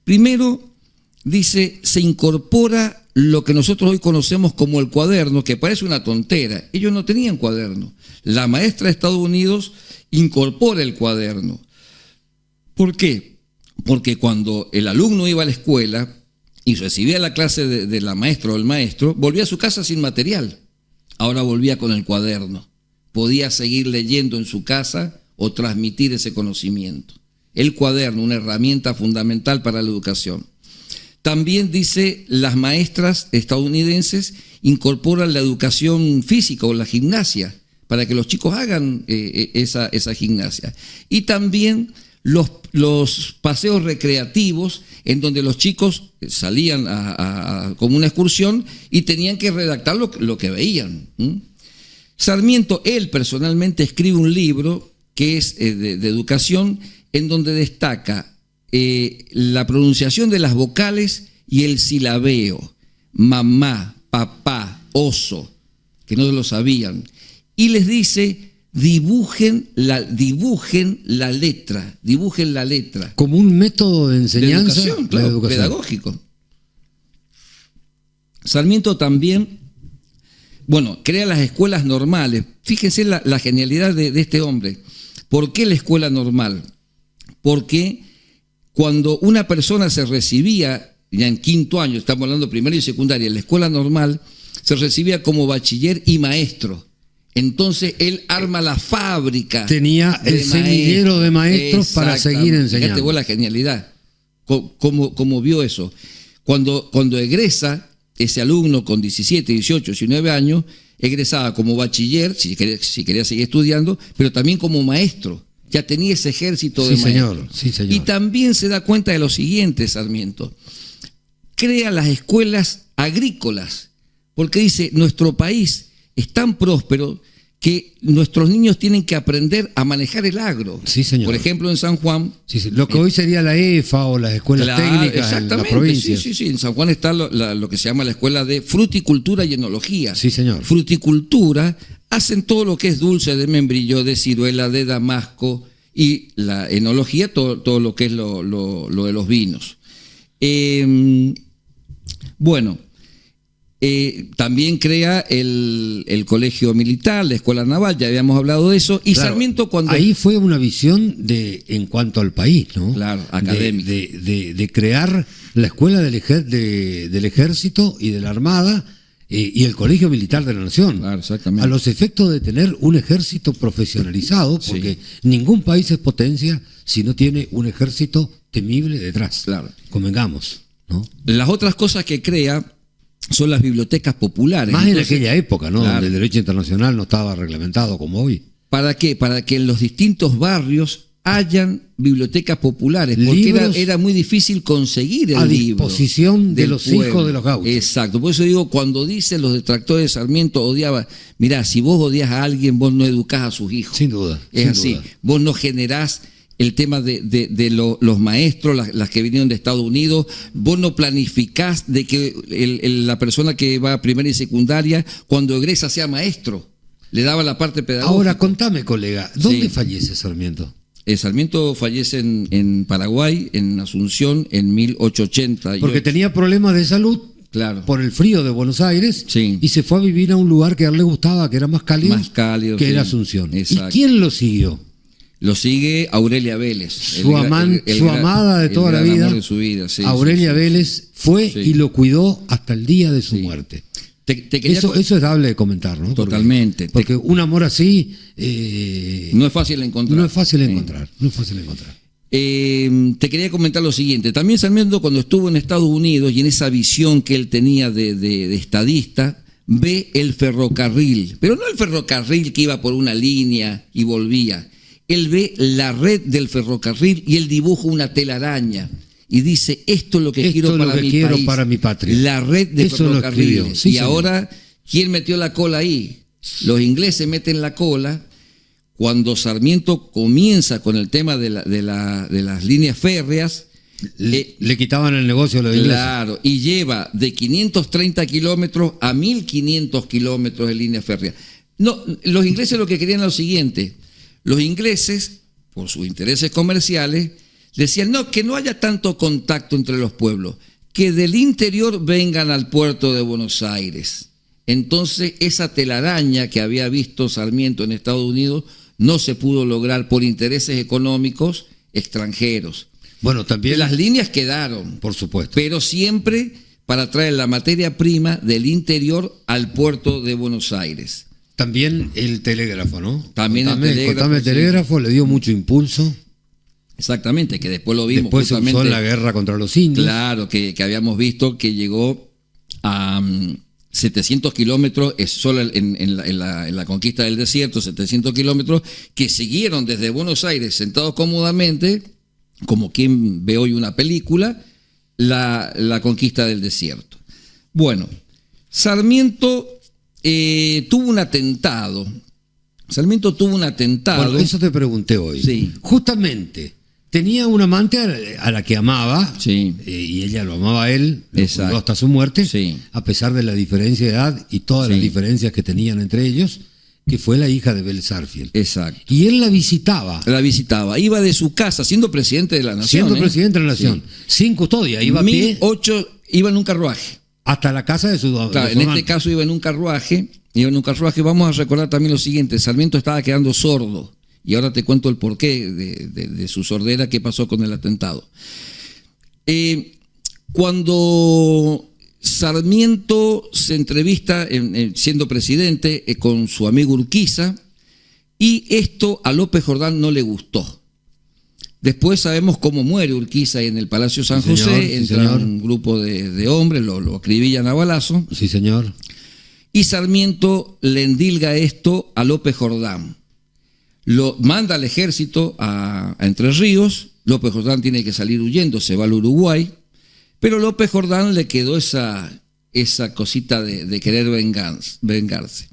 Primero, dice, se incorpora lo que nosotros hoy conocemos como el cuaderno, que parece una tontera. Ellos no tenían cuaderno. La maestra de Estados Unidos incorpora el cuaderno. ¿Por qué? Porque cuando el alumno iba a la escuela y recibía la clase de la maestra o el maestro, volvía a su casa sin material. Ahora volvía con el cuaderno. Podía seguir leyendo en su casa o transmitir ese conocimiento. El cuaderno, una herramienta fundamental para la educación. También dice, las maestras estadounidenses incorporan la educación física o la gimnasia para que los chicos hagan esa gimnasia. Y también los paseos recreativos en donde los chicos salían como una excursión y tenían que redactar lo que veían. Sarmiento, él personalmente escribe un libro que es de educación en donde destaca la pronunciación de las vocales y el silabeo, mamá, papá, oso, que no lo sabían, y les dice... Dibujen la letra. Como un método de enseñanza. De educación, claro, pedagógico. Sarmiento también, crea las escuelas normales. Fíjense la genialidad de este hombre. ¿Por qué la escuela normal? Porque cuando una persona se recibía, ya en quinto año, estamos hablando primaria y secundaria, en la escuela normal, se recibía como bachiller y maestro. Entonces él arma la fábrica. Tenía el semillero de maestros para seguir enseñando. Fíjate vos la genialidad. ¿Cómo vio eso? Cuando egresa, ese alumno con 17, 18, 19 años, egresaba como bachiller, si quería seguir estudiando, pero también como maestro. Ya tenía ese ejército de maestros. Sí, señor. Y también se da cuenta de lo siguiente, Sarmiento. Crea las escuelas agrícolas, porque dice, nuestro país es tan próspero que nuestros niños tienen que aprender a manejar el agro. Sí, señor. Por ejemplo, en San Juan... Sí. Lo que hoy sería la EFA o las escuelas técnicas en la provincia. Sí. En San Juan está lo que se llama la escuela de fruticultura y enología. Sí, señor. Fruticultura, hacen todo lo que es dulce de membrillo, de ciruela, de damasco, y la enología, todo lo que es lo de los vinos. Bueno, también crea el colegio militar, la escuela naval, ya habíamos hablado de eso. Y claro, Sarmiento cuando... Ahí fue una visión en cuanto al país, ¿no? Claro, académica. De crear la escuela del ejército y de la armada y el colegio militar de la nación. Claro, exactamente. A los efectos de tener un ejército profesionalizado, porque ningún país es potencia si no tiene un ejército temible detrás. Claro. Convengamos, ¿no? Las otras cosas que crea son las bibliotecas populares. Más en aquella época, ¿no? Claro. Donde el derecho internacional no estaba reglamentado como hoy. ¿Para qué? Para que en los distintos barrios hayan bibliotecas populares, porque era muy difícil conseguir el libro. A disposición de los hijos de los gauchos. Exacto, por eso digo, cuando dicen los detractores de Sarmiento odiaban, mirá, si vos odias a alguien, vos no educás a sus hijos. Sin duda. Es así, vos no generás el tema de los maestros, las que vinieron de Estados Unidos, vos no planificás de que la persona que va a primaria y secundaria, cuando egresa sea maestro, le daba la parte pedagógica. Ahora, contame, colega, ¿dónde fallece Sarmiento? Sarmiento fallece en Paraguay, en Asunción, en 1888. Porque tenía problemas de salud. Claro. Por el frío de Buenos Aires, y se fue a vivir a un lugar que a él le gustaba, que era más cálido que era Asunción. Exacto. ¿Y quién lo siguió? Lo sigue Aurelia Vélez, su amada de toda la vida. De su vida. Aurelia Vélez fue y lo cuidó hasta el día de su muerte. Eso es dable de comentar, ¿no? Totalmente. Porque un amor así no es fácil encontrar. No es fácil encontrar. Te quería comentar lo siguiente. También Sarmiento, cuando estuvo en Estados Unidos y en esa visión que él tenía de estadista, ve el ferrocarril, pero no el ferrocarril que iba por una línea y volvía. Él ve la red del ferrocarril y él dibuja una telaraña y dice, esto es lo que quiero para mi patria. La red de ferrocarriles. Y ahora, ¿quién metió la cola ahí? Los ingleses meten la cola. Cuando Sarmiento comienza con el tema de las líneas férreas, le quitaban el negocio a los ingleses. Claro, y lleva de 530 kilómetros a 1500 kilómetros de líneas férreas. No, los ingleses lo que querían era lo siguiente. Los ingleses, por sus intereses comerciales, decían, no, que no haya tanto contacto entre los pueblos, que del interior vengan al puerto de Buenos Aires. Entonces, esa telaraña que había visto Sarmiento en Estados Unidos no se pudo lograr por intereses económicos extranjeros. Bueno, también las líneas quedaron, por supuesto, pero siempre para traer la materia prima del interior al puerto de Buenos Aires. También el telégrafo, ¿no? También el telégrafo le dio mucho impulso. Exactamente, que después lo vimos. Después se usó en la guerra contra los indios. Claro, que habíamos visto que llegó a 700 kilómetros, solo en la conquista del desierto, 700 kilómetros, que siguieron desde Buenos Aires sentados cómodamente, como quien ve hoy una película, la conquista del desierto. Bueno, Sarmiento tuvo un atentado. Bueno, eso te pregunté hoy. Sí. Justamente, tenía una amante a la que amaba, y ella lo amaba a él, lo cuidó hasta su muerte, a pesar de la diferencia de edad y todas las diferencias que tenían entre ellos, que fue la hija de Vélez Sarsfield. Exacto. Y él la visitaba. Iba de su casa, siendo presidente de la nación. Sin custodia, iba a pie. Iba en un carruaje. Hasta la casa de su claro, en este caso iba en un carruaje. Vamos a recordar también lo siguiente: Sarmiento estaba quedando sordo. Y ahora te cuento el porqué de su sordera, qué pasó con el atentado. Cuando Sarmiento se entrevista, siendo presidente, con su amigo Urquiza, y esto a López Jordán no le gustó. Después sabemos cómo muere Urquiza en el Palacio San José, entra un grupo de hombres, lo acribillan a balazo. Sí, señor. Y Sarmiento le endilga esto a López Jordán. Lo manda al ejército a Entre Ríos. López Jordán tiene que salir huyendo, se va al Uruguay, pero López Jordán le quedó esa cosita de querer vengarse.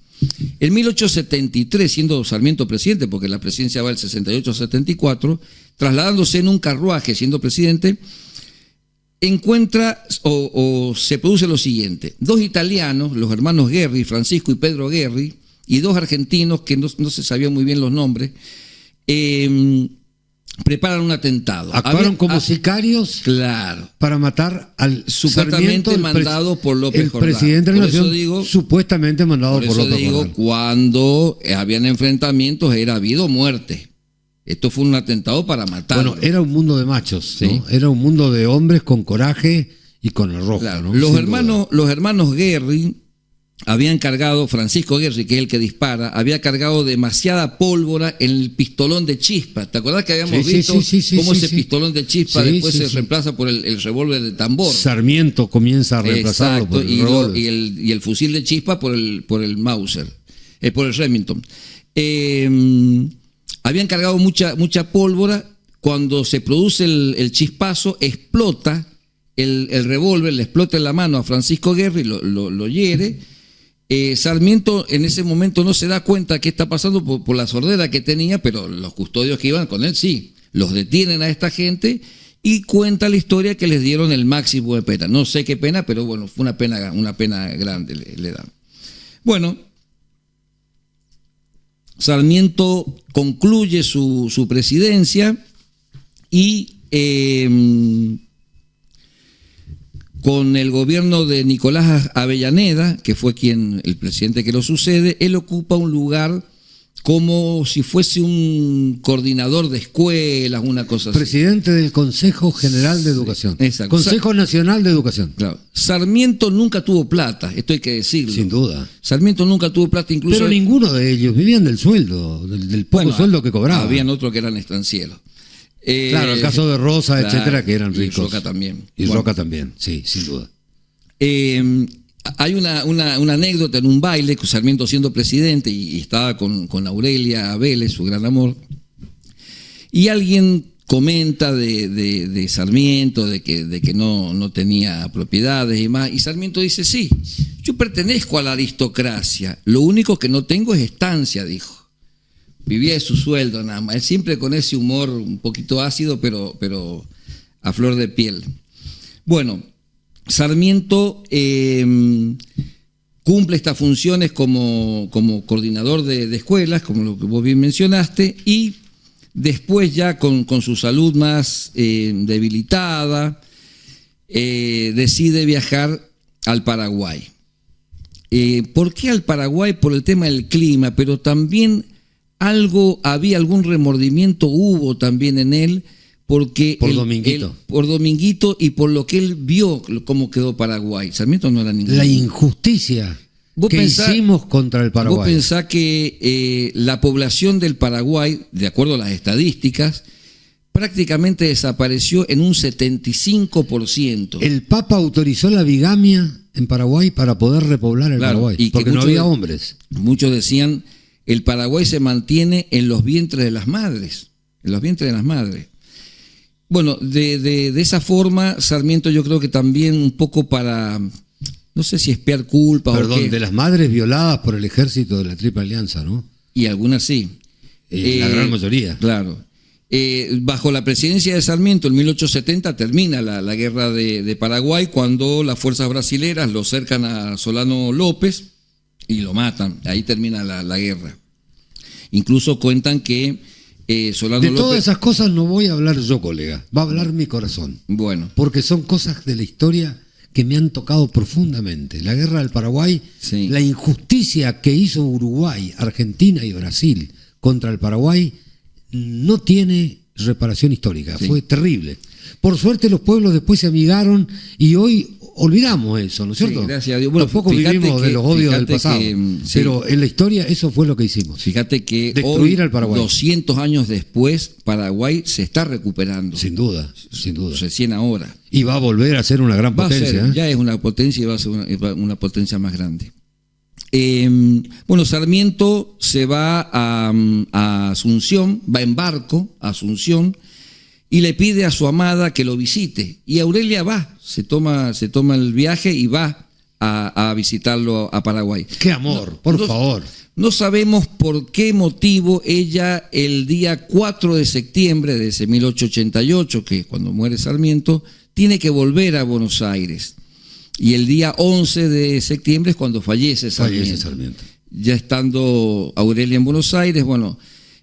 En 1873, siendo Sarmiento presidente, porque la presidencia va del 68-74, trasladándose en un carruaje, siendo presidente, encuentra o se produce lo siguiente: dos italianos, los hermanos Guerri, Francisco y Pedro Guerri, y dos argentinos que no se sabían muy bien los nombres, preparan un atentado. Actuaron como sicarios, claro, para matar al supuestamente Sarmiento, mandado por López Jordán. El presidente de la Nación, supuestamente mandado por López Jordán. Cuando habían enfrentamientos era habido muerte. Esto fue un atentado para matar. Bueno, era un mundo de machos, ¿no? Sí. Era un mundo de hombres con coraje y con arrojo, Claro. ¿no? Los hermanos Guerri habían cargado, Francisco Guerri, que es el que dispara, había cargado demasiada pólvora en el pistolón de chispa. ¿Te acordás que habíamos visto cómo ese pistolón de chispa después se reemplaza por el revólver de tambor? Sarmiento comienza a reemplazarlo por el revólver. Y el fusil de chispa por el Mauser, por el Remington. Habían cargado mucha pólvora. Cuando se produce el chispazo, explota el revólver, le explota en la mano a Francisco Guerri, lo hiere. Sarmiento en ese momento no se da cuenta qué está pasando por la sordera que tenía, pero los custodios que iban con él sí, los detienen a esta gente y cuenta la historia que les dieron el máximo de pena. No sé qué pena, pero bueno, fue una pena grande le dan. Bueno, Sarmiento concluye su presidencia y con el gobierno de Nicolás Avellaneda, que fue el presidente que lo sucede, él ocupa un lugar como si fuese un coordinador de escuelas, una cosa así. Presidente del Consejo General de Educación. Exacto. Consejo Nacional de Educación. Claro. Sarmiento nunca tuvo plata, esto hay que decirlo. Sin duda. Sarmiento nunca tuvo plata, incluso. Pero ninguno de ellos vivían del sueldo, del poco sueldo que cobraban. Habían otros que eran estancieros. Claro, el caso de Rosa, claro, etcétera, que eran ricos. Y Roca también. Y Roca también, sí, sin duda. Hay una anécdota en un baile, con Sarmiento siendo presidente y estaba con Aurelia Vélez, su gran amor, y alguien comenta de Sarmiento, de que no tenía propiedades y demás, y Sarmiento dice, sí, yo pertenezco a la aristocracia, lo único que no tengo es estancia, dijo. Vivía de su sueldo nada más, él siempre con ese humor un poquito ácido, pero a flor de piel. Bueno, Sarmiento cumple estas funciones como coordinador de escuelas, como lo que vos bien mencionaste, y después ya con su salud más debilitada, decide viajar al Paraguay. ¿Por qué al Paraguay? Por el tema del clima, pero también algún remordimiento hubo también en él, porque por Dominguito y por lo que él vio cómo quedó Paraguay. Sarmiento no era ningún. La injusticia hicimos contra el Paraguay. Vos pensás que la población del Paraguay, de acuerdo a las estadísticas, prácticamente desapareció en un 75%. El Papa autorizó la bigamia en Paraguay para poder repoblar el Paraguay, porque no había hombres. Muchos decían, el Paraguay se mantiene en los vientres de las madres, Bueno, de esa forma, Sarmiento yo creo que también un poco para, no sé si espiar culpa o qué. De las madres violadas por el ejército de la Triple Alianza, ¿no? Y algunas sí. La gran mayoría. Claro. Bajo la presidencia de Sarmiento, en 1870, termina la guerra de Paraguay, cuando las fuerzas brasileras lo cercan a Solano López y lo matan. Ahí termina la guerra. Incluso cuentan que Solano López... De todas esas cosas no voy a hablar yo, colega. Va a hablar mi corazón. Bueno. Porque son cosas de la historia que me han tocado profundamente. La guerra del Paraguay, sí. La injusticia que hizo Uruguay, Argentina y Brasil contra el Paraguay no tiene reparación histórica. Sí. Fue terrible. Por suerte los pueblos después se amigaron y hoy olvidamos eso, ¿no es cierto? Sí, gracias a Dios. Bueno, tampoco vivimos de los odios del pasado, pero en la historia eso fue lo que hicimos. Fíjate que destruir al Paraguay. 200 años después, Paraguay se está recuperando. Sin duda, sin duda. Recién ahora. Y va a volver a ser una gran potencia. Ya es una potencia y va a ser una potencia más grande. Bueno, Sarmiento se va a Asunción, va en barco a Asunción, y le pide a su amada que lo visite. Y Aurelia va, se toma el viaje y va a visitarlo a Paraguay. ¡Qué amor! Por favor. No sabemos por qué motivo ella, el día 4 de septiembre de ese 1888, que es cuando muere Sarmiento, tiene que volver a Buenos Aires. Y el día 11 de septiembre es cuando fallece Sarmiento. Ya estando Aurelia en Buenos Aires, bueno...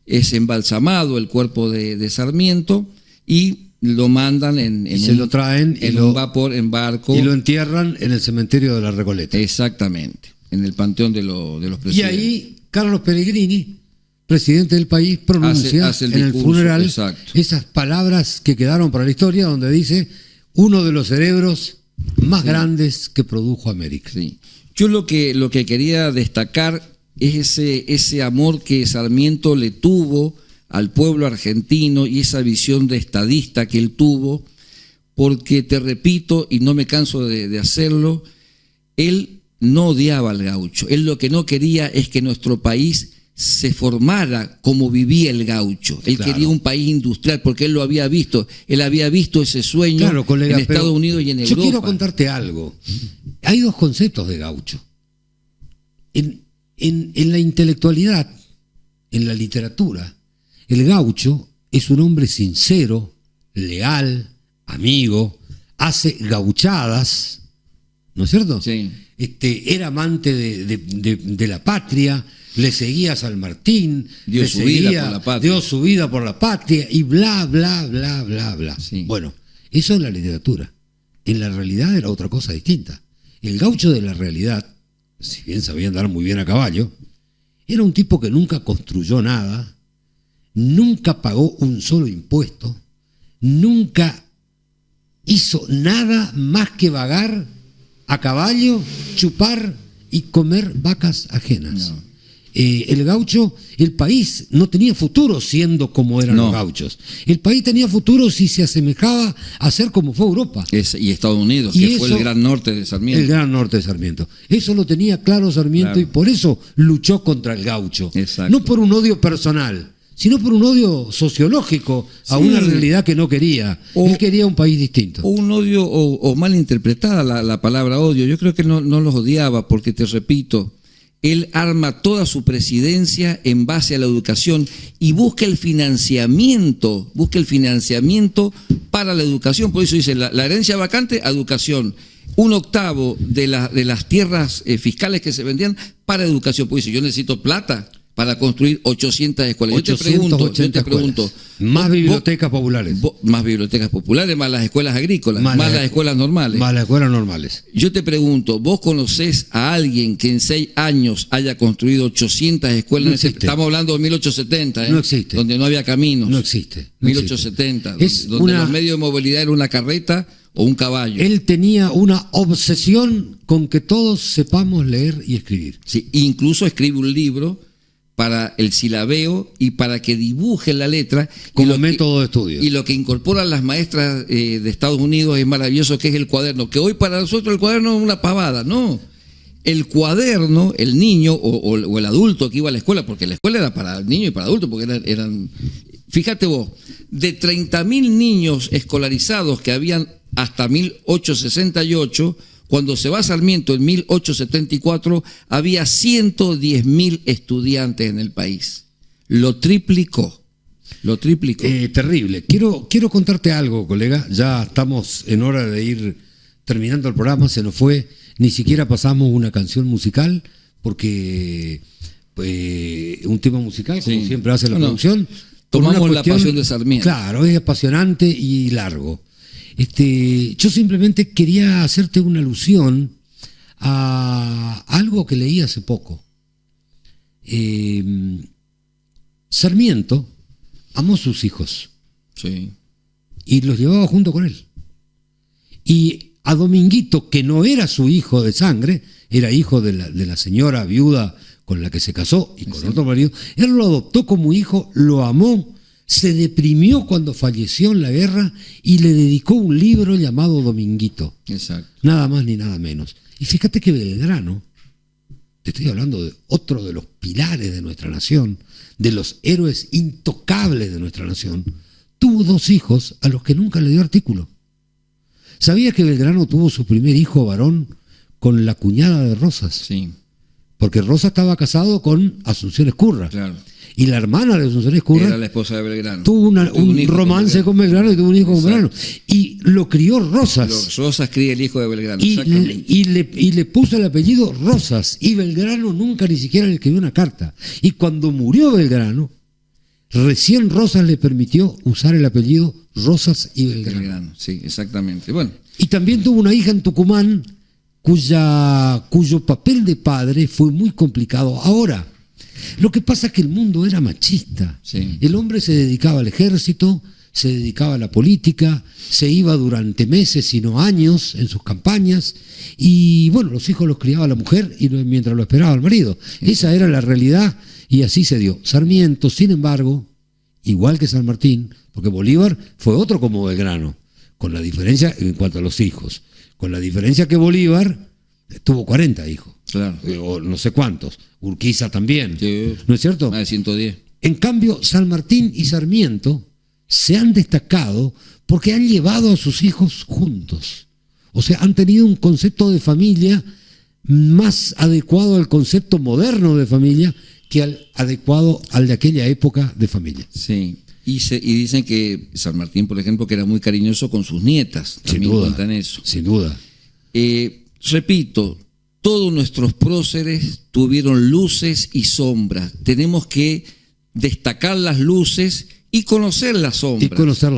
es embalsamado el cuerpo de Sarmiento y lo mandan lo traen en un vapor, en barco. Y lo entierran en el cementerio de la Recoleta. Exactamente, en el panteón de los presidentes. Y ahí Carlos Pellegrini, presidente del país, pronuncia hace en el funeral esas palabras que quedaron para la historia, donde dice: uno de los cerebros más grandes que produjo América. Sí. Yo lo que quería destacar es ese amor que Sarmiento le tuvo al pueblo argentino y esa visión de estadista que él tuvo, porque te repito, y no me canso de hacerlo, él no odiaba al gaucho. Él lo que no quería es que nuestro país se formara como vivía el gaucho. Él quería un país industrial, porque él lo había visto. Él había visto ese sueño, colega, en Estados Unidos y en Europa. Yo quiero contarte algo. Hay dos conceptos de gaucho. En la intelectualidad, en la literatura, el gaucho es un hombre sincero, leal, amigo, hace gauchadas, ¿no es cierto? Sí. Era amante de la patria, le seguía a San Martín, dio su vida por la patria y bla, bla, bla, bla, bla. Sí. Bueno, eso es la literatura. En la realidad era otra cosa distinta. El gaucho de la realidad, si bien sabía andar muy bien a caballo, era un tipo que nunca construyó nada, nunca pagó un solo impuesto, nunca hizo nada más que vagar a caballo, chupar y comer vacas ajenas. No. El gaucho, el país no tenía futuro siendo como eran los gauchos. El país tenía futuro si se asemejaba a ser como fue Europa. Y Estados Unidos, que fue el gran norte de Sarmiento. El gran norte de Sarmiento. Eso lo tenía claro Sarmiento, y por eso luchó contra el gaucho. Exacto. No por un odio personal, sino por un odio sociológico a una realidad que no quería. Él quería un país distinto. O un odio, o mal interpretada la palabra odio. Yo creo que no los odiaba, porque te repito, él arma toda su presidencia en base a la educación y busca el financiamiento para la educación. Por eso dice, la herencia vacante a educación. 1/8 de las tierras fiscales que se vendían para educación. Pues dice, yo necesito plata para construir 800 escuelas. Yo te pregunto, más bibliotecas populares. Más bibliotecas populares, más las escuelas agrícolas, más las escuelas normales. Más las escuelas normales. Yo te pregunto, ¿vos conocés a alguien que en 6 años haya construido 800 escuelas? No existe. Estamos hablando de 1870, No existe. Donde no había caminos. No existe. 1870, donde los medios de movilidad era una carreta o un caballo. Él tenía una obsesión con que todos sepamos leer y escribir. Sí, incluso escribe un libro para el silabeo y para que dibujen la letra como método de estudio. Y lo que incorporan las maestras de Estados Unidos es maravilloso, que es el cuaderno, que hoy para nosotros el cuaderno es una pavada, no. El cuaderno, el niño o el adulto que iba a la escuela, porque la escuela era para niños y para adultos, porque eran fíjate vos, de 30.000 niños escolarizados que habían hasta 1868, cuando se va a Sarmiento en 1874, había 110.000 estudiantes en el país. Lo triplicó. Terrible. Quiero contarte algo, colega. Ya estamos en hora de ir terminando el programa. Se nos fue. Ni siquiera pasamos una canción musical, porque un tema musical, como siempre hace la producción. Tomamos la pasión de Sarmiento. Claro, es apasionante y largo. Yo simplemente quería hacerte una alusión a algo que leí hace poco. Sarmiento amó a sus hijos. Sí. Y los llevaba junto con él. Y a Dominguito, que no era su hijo de sangre, era hijo de la señora viuda con la que se casó y con otro marido, él lo adoptó como hijo, lo amó. Se deprimió cuando falleció en la guerra y le dedicó un libro llamado Dominguito. Exacto. Nada más ni nada menos. Y fíjate que Belgrano, te estoy hablando de otro de los pilares de nuestra nación, de los héroes intocables de nuestra nación, tuvo 2 hijos a los que nunca le dio artículo. ¿Sabía que Belgrano tuvo su primer hijo varón con la cuñada de Rosas? Sí. Porque Rosas estaba casado con Asunción Escurra. Claro. Y la hermana de Asunción Escurra era la esposa de Belgrano. Tuvo un romance con Belgrano y tuvo un hijo con Belgrano. Y lo crió Rosas. Rosas cría el hijo de Belgrano. Y le puso el apellido Rosas. Y Belgrano nunca ni siquiera le escribió una carta. Y cuando murió Belgrano, Recién Rosas le permitió usar el apellido Rosas y Belgrano. Sí, exactamente. Bueno. Y también tuvo una hija en Tucumán cuyo papel de padre fue muy complicado. Ahora, lo que pasa es que el mundo era machista. Sí. El hombre se dedicaba al ejército, se dedicaba a la política, se iba durante meses, sino años, en sus campañas, y bueno, los hijos los criaba la mujer y mientras lo esperaba el marido. Esa era la realidad y así se dio. Sarmiento, sin embargo, igual que San Martín, porque Bolívar fue otro como Belgrano, con la diferencia en cuanto a los hijos, con la diferencia que Bolívar tuvo 40 hijos, claro, o no sé cuántos, Urquiza también, sí. ¿No es cierto? Más de 110. En cambio, San Martín y Sarmiento se han destacado porque han llevado a sus hijos juntos. O sea, han tenido un concepto de familia más adecuado al concepto moderno de familia que adecuado al de aquella época de familia. Sí, y dicen que San Martín, por ejemplo, que era muy cariñoso con sus nietas. También cuentan eso. Sin duda. Repito, todos nuestros próceres tuvieron luces y sombras. Tenemos que destacar las luces y conocer las sombras. Conocer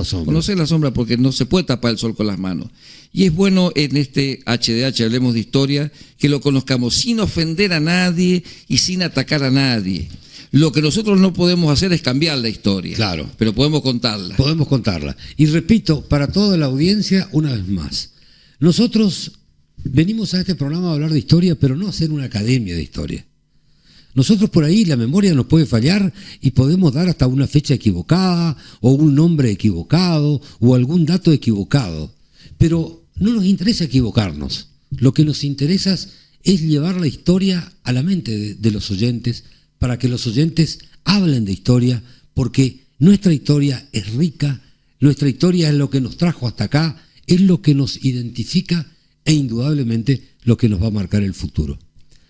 la sombra porque no se puede tapar el sol con las manos. Y es bueno en este HDH, Hablemos de Historia, que lo conozcamos sin ofender a nadie y sin atacar a nadie. Lo que nosotros no podemos hacer es cambiar la historia. Claro. Pero podemos contarla. Podemos contarla. Y repito, para toda la audiencia, una vez más, nosotros venimos a este programa a hablar de historia, pero no a hacer una academia de historia. Nosotros por ahí la memoria nos puede fallar y podemos dar hasta una fecha equivocada o un nombre equivocado o algún dato equivocado. Pero no nos interesa equivocarnos. Lo que nos interesa es llevar la historia a la mente de los oyentes para que los oyentes hablen de historia, porque nuestra historia es rica, nuestra historia es lo que nos trajo hasta acá, es lo que nos identifica e indudablemente lo que nos va a marcar el futuro.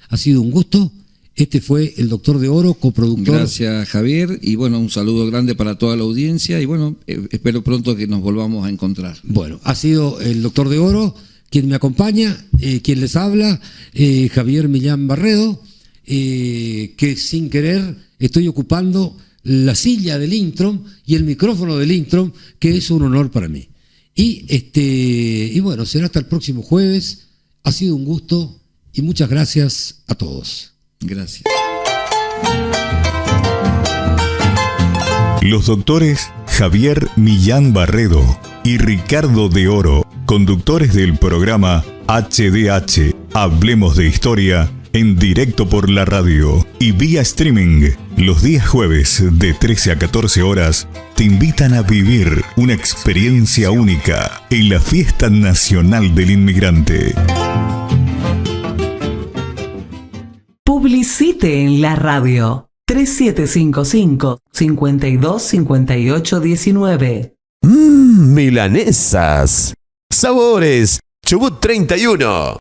Ha sido un gusto. Este fue el Doctor de Oro, coproductor. Gracias, Javier, y bueno, un saludo grande para toda la audiencia y bueno, espero pronto que nos volvamos a encontrar. Bueno, ha sido el Doctor de Oro quien me acompaña, quien les habla, Javier Millán Barredo, que sin querer estoy ocupando la silla del Intron y el micrófono del Intron, que es un honor para mí. Y bueno, será hasta el próximo jueves. Ha sido un gusto y muchas gracias a todos. Gracias. Los doctores Javier Millán Barredo y Ricardo de Oro, conductores del programa HDH, Hablemos de Historia, en directo por la radio y vía streaming, los días jueves de 13 a 14 horas, te invitan a vivir una experiencia única en la Fiesta Nacional del Inmigrante. Publicite en la radio 3755-525819. Milanesas. Sabores. Chubut 31.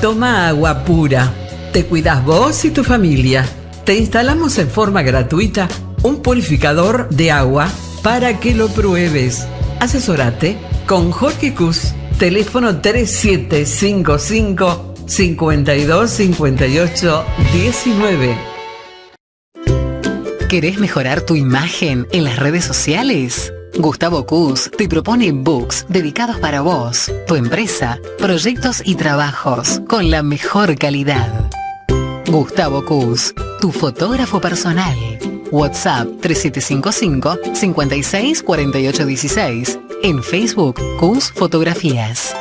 Toma agua pura. Te cuidas vos y tu familia. Te instalamos en forma gratuita un purificador de agua para que lo pruebes. Asesórate con Jorge Cus. Teléfono 3755-525819. ¿Querés mejorar tu imagen en las redes sociales? Gustavo Cus te propone books dedicados para vos, tu empresa, proyectos y trabajos con la mejor calidad. Gustavo Cus, tu fotógrafo personal. WhatsApp 3755 564816. En Facebook, Cus Fotografías.